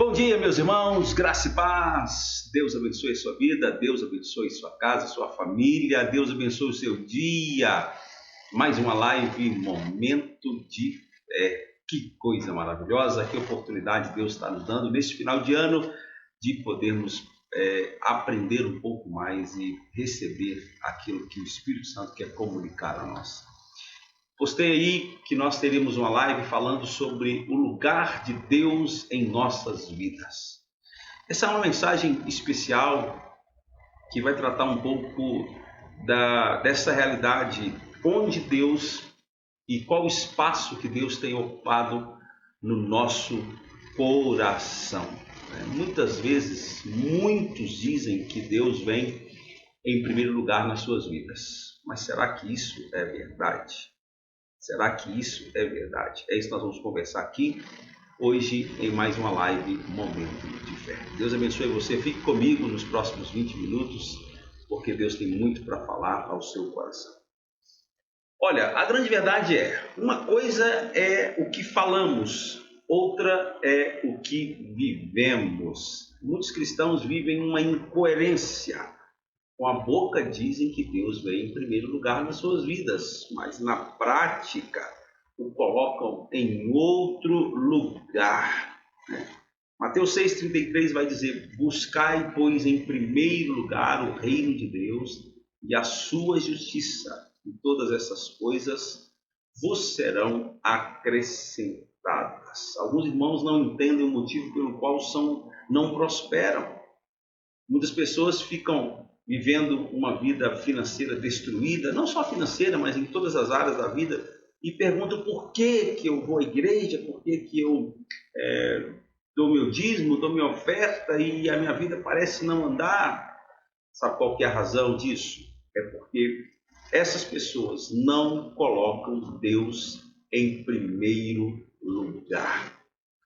Bom dia, meus irmãos, graça e paz. Deus abençoe a sua vida, Deus abençoe sua casa, sua família, Deus abençoe o seu dia. Mais uma live, momento de fé. Que coisa maravilhosa, que oportunidade Deus está nos dando neste final de ano de podermos aprender um pouco mais e receber aquilo que o Espírito Santo quer comunicar a nós. Postei aí que nós teríamos uma live falando sobre o lugar de Deus em nossas vidas. Essa é uma mensagem especial que vai tratar um pouco dessa realidade, onde Deus e qual o espaço que Deus tem ocupado no nosso coração. Muitas vezes, muitos dizem que Deus vem em primeiro lugar nas suas vidas. Mas será que isso é verdade? Será que isso é verdade? É isso que nós vamos conversar aqui hoje em mais uma live Momento de Fé. Deus abençoe você. Fique comigo nos próximos 20 minutos, porque Deus tem muito para falar ao seu coração. Olha, a grande verdade é, uma coisa é o que falamos, outra é o que vivemos. Muitos cristãos vivem uma incoerência. Com a boca dizem que Deus vem em primeiro lugar nas suas vidas, mas na prática o colocam em outro lugar. Mateus 6,33 vai dizer: buscai, pois, em primeiro lugar o reino de Deus e a sua justiça, e todas essas coisas vos serão acrescentadas. Alguns irmãos não entendem o motivo pelo qual não prosperam. Muitas pessoas ficam vivendo uma vida financeira destruída, não só financeira, mas em todas as áreas da vida, e perguntam por que eu vou à igreja, por que eu dou meu dízimo, dou minha oferta e a minha vida parece não andar. Sabe qual que é a razão disso? É porque essas pessoas não colocam Deus em primeiro lugar.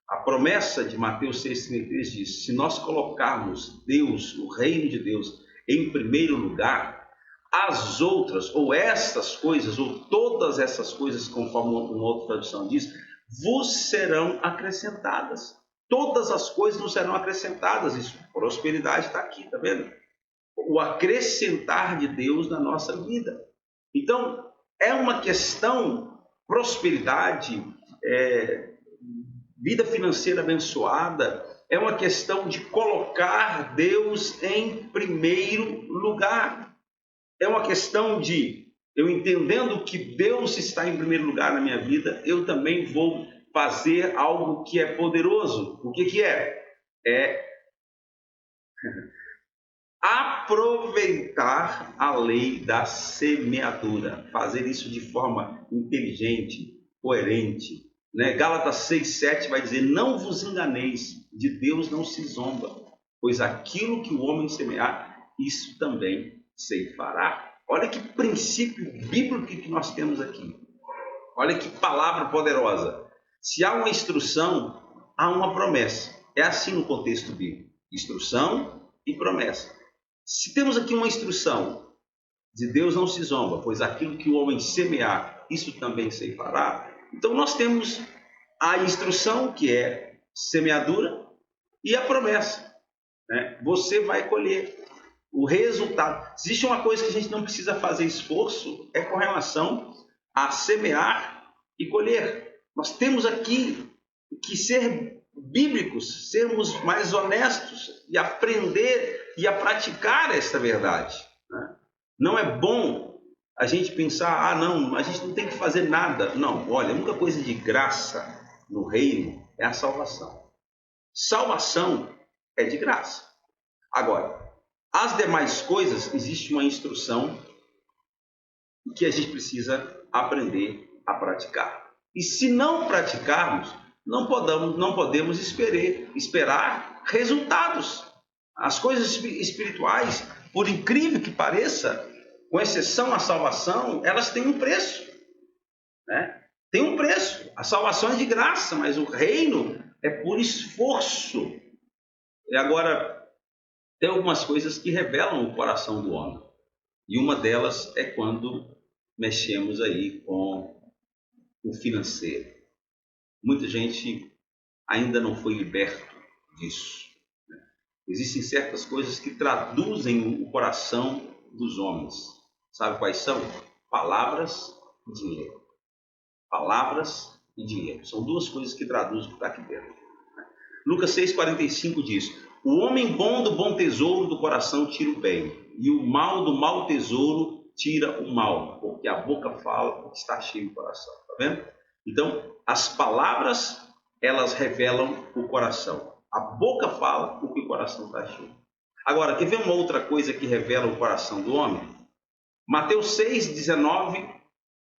A promessa de Mateus 6,33 diz: se nós colocarmos Deus, o reino de Deus, em primeiro lugar, as outras, ou estas coisas, ou todas essas coisas, conforme uma outra tradução diz, vos serão acrescentadas. Todas as coisas nos serão acrescentadas. Isso, prosperidade está aqui, está vendo? O acrescentar de Deus na nossa vida. Então, é uma questão, prosperidade, vida financeira abençoada, é uma questão de colocar Deus em primeiro lugar. É uma questão de, eu entendendo que Deus está em primeiro lugar na minha vida, eu também vou fazer algo que é poderoso. O que é? É aproveitar a lei da semeadura. Fazer isso de forma inteligente, coerente. Gálatas 6,7 vai dizer: não vos enganeis, de Deus não se zomba, pois aquilo que o homem semear, isso também ceifará. Olha que princípio bíblico que nós temos aqui. Olha que palavra poderosa. Se há uma instrução, há uma promessa. É assim no contexto bíblico: instrução e promessa. Se temos aqui uma instrução, de Deus não se zomba, pois aquilo que o homem semear, isso também ceifará. Então nós temos a instrução, que é semeadura, e a promessa. Você vai colher o resultado. Existe uma coisa que a gente não precisa fazer esforço, é com relação a semear e colher. Nós temos aqui que ser bíblicos, sermos mais honestos e aprender e a praticar esta verdade. Não é bom a gente pensar, não, a gente não tem que fazer nada. Não, olha, a única coisa de graça no reino é a salvação. Salvação é de graça. Agora, as demais coisas, existe uma instrução que a gente precisa aprender a praticar. E se não praticarmos, não podemos esperar resultados. As coisas espirituais, por incrível que pareça, com exceção à salvação, elas têm um preço. Tem um preço. A salvação é de graça, mas o reino é por esforço. E agora, tem algumas coisas que revelam o coração do homem. E uma delas é quando mexemos aí com o financeiro. Muita gente ainda não foi liberto disso. Existem certas coisas que traduzem o coração dos homens. Sabe quais são? Palavras e dinheiro. Palavras e dinheiro. São duas coisas que traduzem o que está aqui dentro. Lucas 6,45 diz: o homem bom do bom tesouro do coração tira o bem, e o mal do mau tesouro tira o mal, porque a boca fala o que está cheio do coração. Está vendo? Então, as palavras, elas revelam o coração. A boca fala o que o coração está cheio. Agora, quer ver uma outra coisa que revela o coração do homem? Mateus 6, 19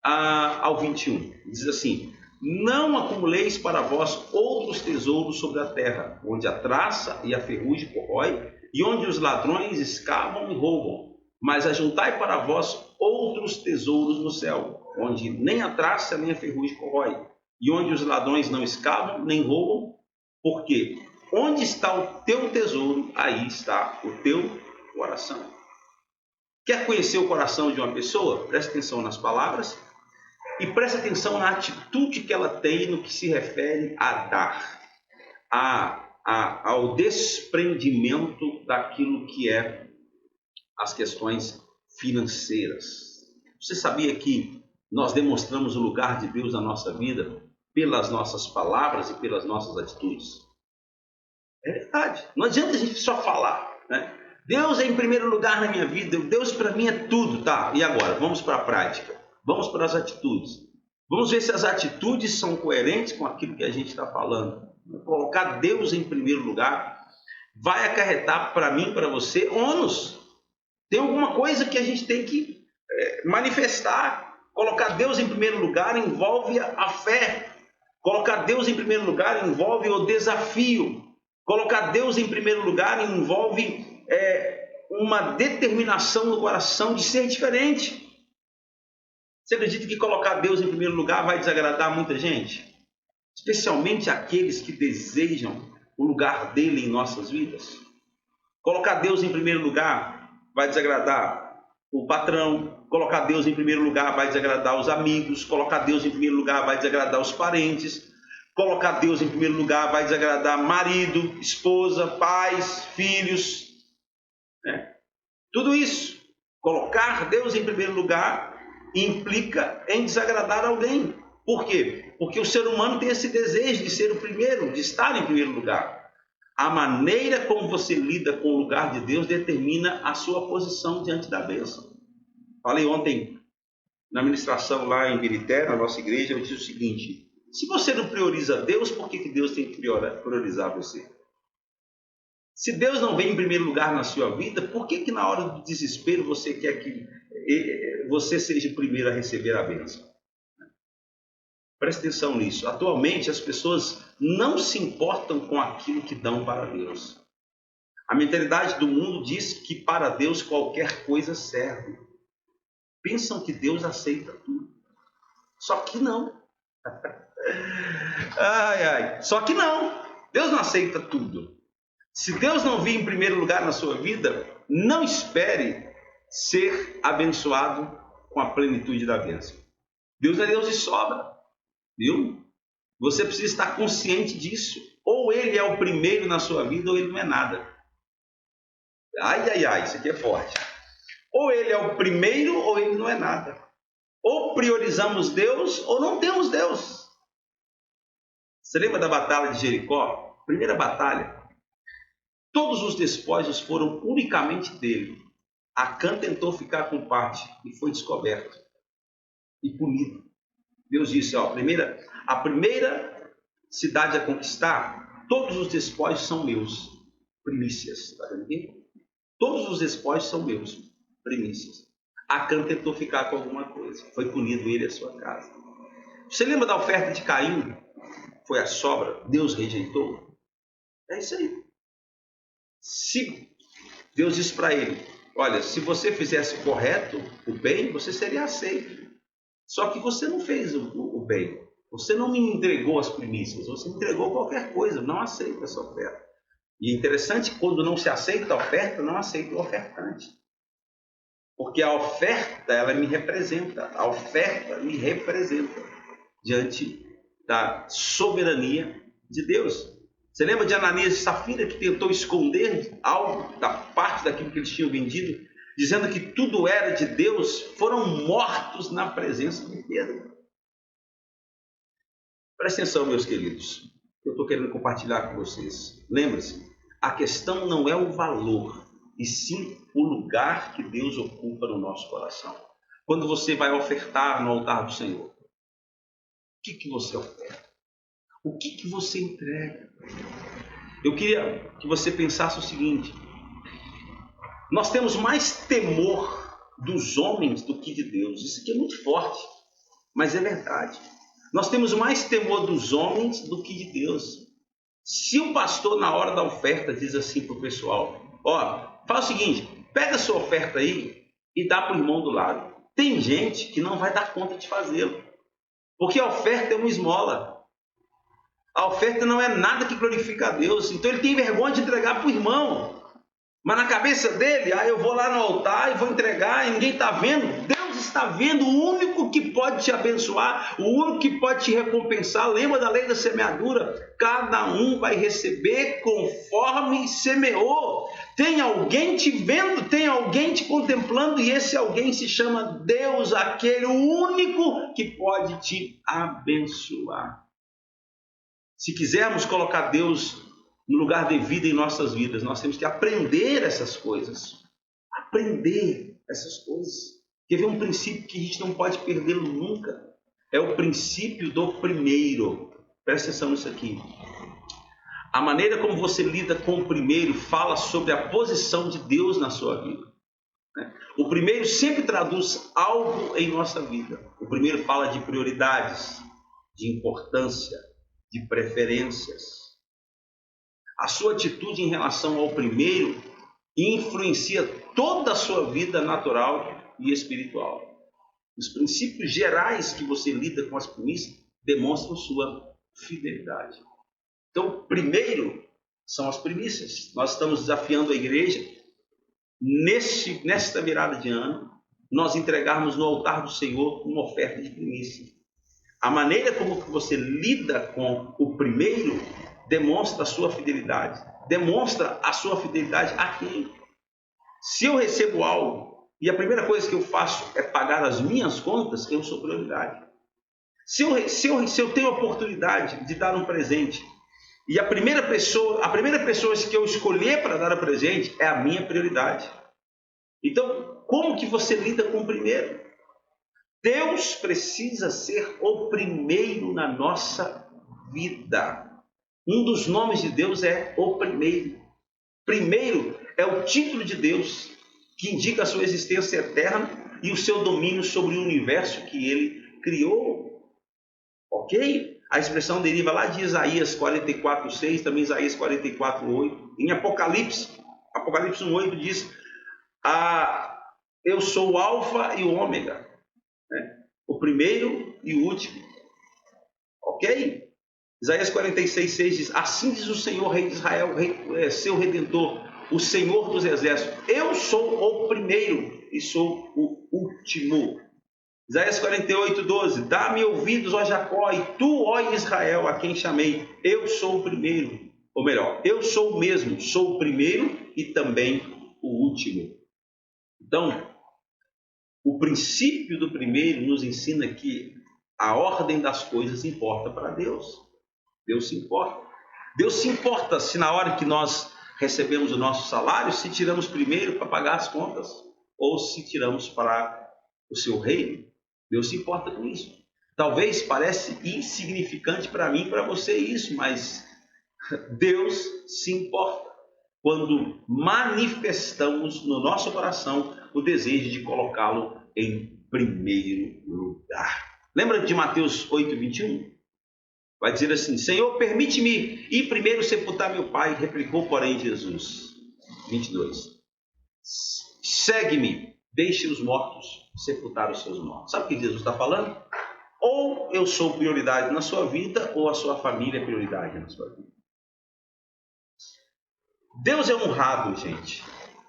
ao 21. Diz assim: não acumuleis para vós outros tesouros sobre a terra, onde a traça e a ferrugem corrói, e onde os ladrões escavam e roubam. Mas ajuntai para vós outros tesouros no céu, onde nem a traça nem a ferrugem corrói, e onde os ladrões não escavam nem roubam, porque onde está o teu tesouro, aí está o teu coração. Quer conhecer o coração de uma pessoa? Preste atenção nas palavras e preste atenção na atitude que ela tem no que se refere a dar, ao desprendimento daquilo que é as questões financeiras. Você sabia que nós demonstramos o lugar de Deus na nossa vida pelas nossas palavras e pelas nossas atitudes? É verdade. Não adianta a gente só falar, né? Deus é em primeiro lugar na minha vida, Deus para mim é tudo, tá? E agora? Vamos para a prática, vamos para as atitudes. Vamos ver se as atitudes são coerentes com aquilo que a gente está falando. Colocar Deus em primeiro lugar vai acarretar para mim, para você, ônus. Tem alguma coisa que a gente tem que manifestar. Colocar Deus em primeiro lugar envolve a fé. Colocar Deus em primeiro lugar envolve o desafio. Colocar Deus em primeiro lugar envolve uma determinação no coração de ser diferente. Você acredita que colocar Deus em primeiro lugar vai desagradar muita gente? Especialmente aqueles que desejam o lugar dele em nossas vidas. Colocar Deus em primeiro lugar vai desagradar o patrão. Colocar Deus em primeiro lugar vai desagradar os amigos. Colocar Deus em primeiro lugar vai desagradar os parentes. Colocar Deus em primeiro lugar vai desagradar marido, esposa, pais, filhos. Tudo isso, colocar Deus em primeiro lugar, implica em desagradar alguém. Por quê? Porque o ser humano tem esse desejo de ser o primeiro, de estar em primeiro lugar. A maneira como você lida com o lugar de Deus determina a sua posição diante da bênção. Falei ontem na ministração lá em Birité, na nossa igreja, eu disse o seguinte: se você não prioriza Deus, por que Deus tem que priorizar você? Se Deus não vem em primeiro lugar na sua vida, por que na hora do desespero você quer que você seja o primeiro a receber a bênção? Preste atenção nisso. Atualmente as pessoas não se importam com aquilo que dão para Deus. A mentalidade do mundo diz que para Deus qualquer coisa serve. Pensam que Deus aceita tudo. Só que não. Só que não. Deus não aceita tudo. Se Deus não vir em primeiro lugar na sua vida, não espere ser abençoado com a plenitude da bênção. Deus é Deus de sobra, viu? Você precisa estar consciente disso. Ou Ele é o primeiro na sua vida, ou Ele não é nada. Isso aqui é forte. Ou Ele é o primeiro, ou Ele não é nada. Ou priorizamos Deus, ou não temos Deus. Você lembra da batalha de Jericó? Primeira batalha. Todos os despojos foram unicamente dele. Acã tentou ficar com parte e foi descoberto e punido. Deus disse: a primeira cidade a conquistar, todos os despojos são meus. Primícias. Está vendo aqui? Todos os despojos são meus. Primícias. Acã tentou ficar com alguma coisa. Foi punido ele e a sua casa. Você lembra da oferta de Caim? Foi a sobra. Deus rejeitou. É isso aí. Se Deus disse para ele: olha, se você fizesse correto, o bem, você seria aceito. Só que você não fez o bem. Você não me entregou as primícias. Você me entregou qualquer coisa. Não aceito essa oferta. E é interessante que quando não se aceita a oferta, não aceita o ofertante. Porque a oferta, ela me representa. A oferta me representa diante da soberania de Deus. Você lembra de Ananias e Safira, que tentou esconder algo da parte daquilo que eles tinham vendido, dizendo que tudo era de Deus? Foram mortos na presença de Pedro. Presta atenção, meus queridos. Eu estou querendo compartilhar com vocês. Lembre-se, a questão não é o valor, e sim o lugar que Deus ocupa no nosso coração. Quando você vai ofertar no altar do Senhor, o que você oferta? O que você entrega? Eu queria que você pensasse o seguinte: nós temos mais temor dos homens do que de Deus. Isso aqui é muito forte, mas é verdade. Nós temos mais temor dos homens do que de Deus. Se o pastor, na hora da oferta, diz assim para o pessoal: ó, faz o seguinte, pega a sua oferta aí e dá para o irmão do lado. Tem gente que não vai dar conta de fazê-lo, porque a oferta é uma esmola. A oferta não é nada que glorifica a Deus. Então ele tem vergonha de entregar para o irmão. Mas na cabeça dele, eu vou lá no altar e vou entregar e ninguém está vendo. Deus está vendo. O único que pode te abençoar, o único que pode te recompensar. Lembra da lei da semeadura? Cada um vai receber conforme semeou. Tem alguém te vendo, tem alguém te contemplando, e esse alguém se chama Deus, aquele único que pode te abençoar. Se quisermos colocar Deus no lugar devido em nossas vidas, nós temos que aprender essas coisas. Aprender essas coisas. Quer ver um princípio que a gente não pode perdê-lo nunca? É o princípio do primeiro. Presta atenção nisso aqui. A maneira como você lida com o primeiro fala sobre a posição de Deus na sua vida. O primeiro sempre traduz algo em nossa vida. O primeiro fala de prioridades, de importância, de preferências. A sua atitude em relação ao primeiro influencia toda a sua vida natural e espiritual. Os princípios gerais que você lida com as primícias demonstram sua fidelidade. Então, primeiro são as primícias. Nós estamos desafiando a igreja, nesta virada de ano, nós entregarmos no altar do Senhor uma oferta de primícia. A maneira como você lida com o primeiro demonstra a sua fidelidade. Demonstra a sua fidelidade a quem? Se eu recebo algo e a primeira coisa que eu faço é pagar as minhas contas, eu sou prioridade. Se eu tenho a oportunidade de dar um presente e a primeira pessoa que eu escolher para dar o presente é a minha prioridade. Então, como que você lida com o primeiro? Deus precisa ser o primeiro na nossa vida. Um dos nomes de Deus é o primeiro. Primeiro é o título de Deus, que indica a sua existência eterna e o seu domínio sobre o universo que ele criou. Ok? A expressão deriva lá de Isaías 44:6, também Isaías 44:8. Em Apocalipse 1:8 diz: eu sou o alfa e o ômega, o primeiro e o último. Ok? Isaías 46:6 diz: assim diz o Senhor, Rei de Israel, seu Redentor, o Senhor dos Exércitos: eu sou o primeiro e sou o último. Isaías 48:12: dá-me ouvidos, ó Jacó, e tu, ó Israel, a quem chamei, eu sou o primeiro. Ou melhor, eu sou o mesmo, sou o primeiro e também o último. Então, o princípio do primeiro nos ensina que a ordem das coisas importa para Deus. Deus se importa. Deus se importa se na hora que nós recebemos o nosso salário, se tiramos primeiro para pagar as contas, ou se tiramos para o seu reino. Deus se importa com isso. Talvez pareça insignificante para mim e para você isso, mas Deus se importa quando manifestamos no nosso coração o desejo de colocá-lo em primeiro lugar. Lembra de Mateus 8:21? Vai dizer assim: Senhor, permite-me ir primeiro sepultar meu pai. Replicou, porém, Jesus. 22. Segue-me, deixe os mortos sepultar os seus mortos. Sabe o que Jesus está falando? Ou eu sou prioridade na sua vida, ou a sua família é prioridade na sua vida. Deus é honrado, gente.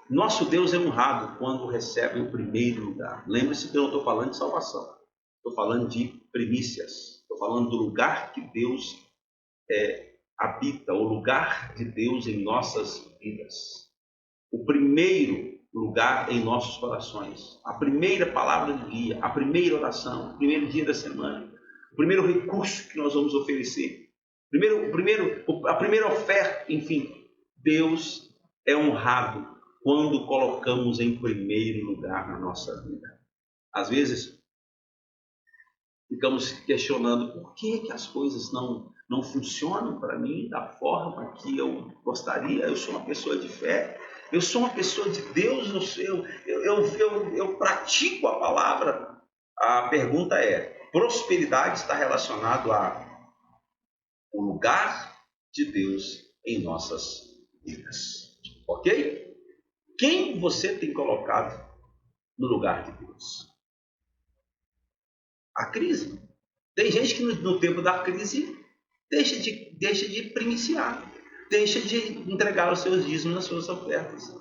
Nosso Deus é honrado quando recebe o primeiro lugar. Lembre-se que eu não estou falando de salvação. Estou falando de primícias. Estou falando do lugar que Deus habita o lugar de Deus em nossas vidas. O primeiro lugar em nossos corações. A primeira palavra do dia, a primeira oração, o primeiro dia da semana, o primeiro recurso que nós vamos oferecer. A primeira oferta, enfim. Deus é honrado quando colocamos em primeiro lugar na nossa vida. Às vezes, ficamos questionando por que as coisas não funcionam para mim da forma que eu gostaria. Eu sou uma pessoa de fé, eu sou uma pessoa de Deus, eu pratico a palavra. A pergunta é: prosperidade está relacionado ao lugar de Deus em nossas vidas. Ok? Quem você tem colocado no lugar de Deus? A crise. Tem gente que no tempo da crise deixa de primiciar, deixa de entregar os seus dízimos nas suas ofertas.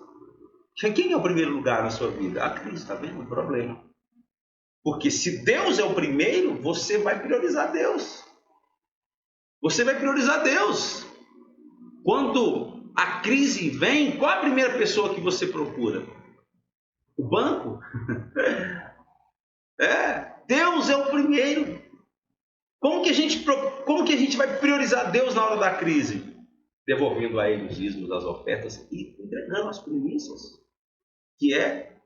Quem é o primeiro lugar na sua vida? A crise, está vendo? O problema. Porque se Deus é o primeiro, você vai priorizar Deus. Você vai priorizar Deus. Quando a crise vem, qual a primeira pessoa que você procura? O banco? Deus é o primeiro. Como que a gente vai priorizar Deus na hora da crise? Devolvendo a Ele os dízimos, as ofertas e entregando as primícias, que é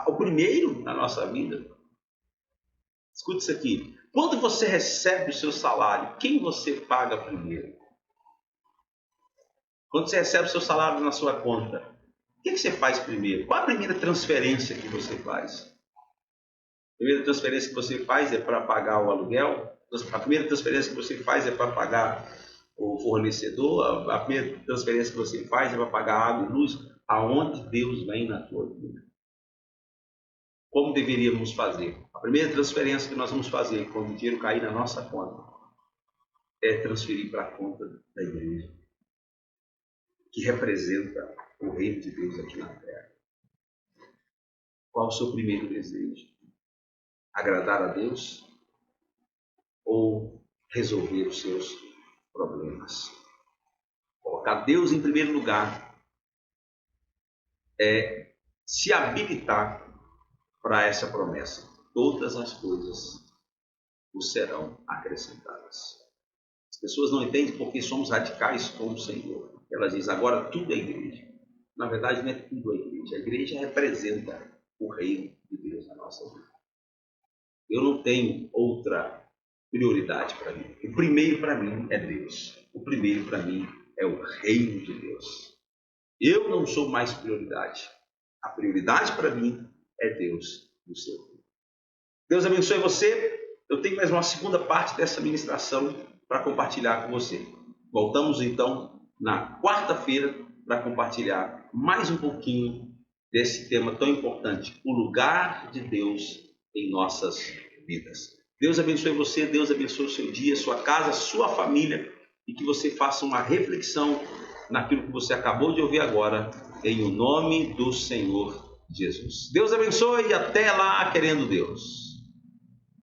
o primeiro na nossa vida. Escute isso aqui. Quando você recebe o seu salário, quem você paga primeiro? Quando você recebe o seu salário na sua conta, o que você faz primeiro? Qual a primeira transferência que você faz? A primeira transferência que você faz é para pagar o aluguel? A primeira transferência que você faz é para pagar o fornecedor? A primeira transferência que você faz é para pagar água e luz? Aonde Deus vem na tua vida? Como deveríamos fazer? A primeira transferência que nós vamos fazer quando o dinheiro cair na nossa conta é transferir para a conta da igreja, que representa o reino de Deus aqui na terra. Qual o seu primeiro desejo? Agradar a Deus ou resolver os seus problemas? Colocar Deus em primeiro lugar é se habilitar para essa promessa. Todas as coisas nos serão acrescentadas. As pessoas não entendem porque somos radicais com o Senhor. Elas dizem, agora tudo é igreja. Na verdade, não é tudo a igreja. A igreja representa o reino de Deus na nossa vida. Eu não tenho outra prioridade para mim. O primeiro para mim é Deus. O primeiro para mim é o reino de Deus. Eu não sou mais prioridade. A prioridade para mim é Deus no seu reino. Deus abençoe você. Eu tenho mais uma segunda parte dessa ministração para compartilhar com você. Voltamos então na quarta-feira para compartilhar mais um pouquinho desse tema tão importante, o lugar de Deus em nossas vidas. Deus abençoe você, Deus abençoe o seu dia, sua casa, sua família, e que você faça uma reflexão naquilo que você acabou de ouvir agora, em o nome do Senhor Jesus. Deus abençoe e até lá, querendo Deus.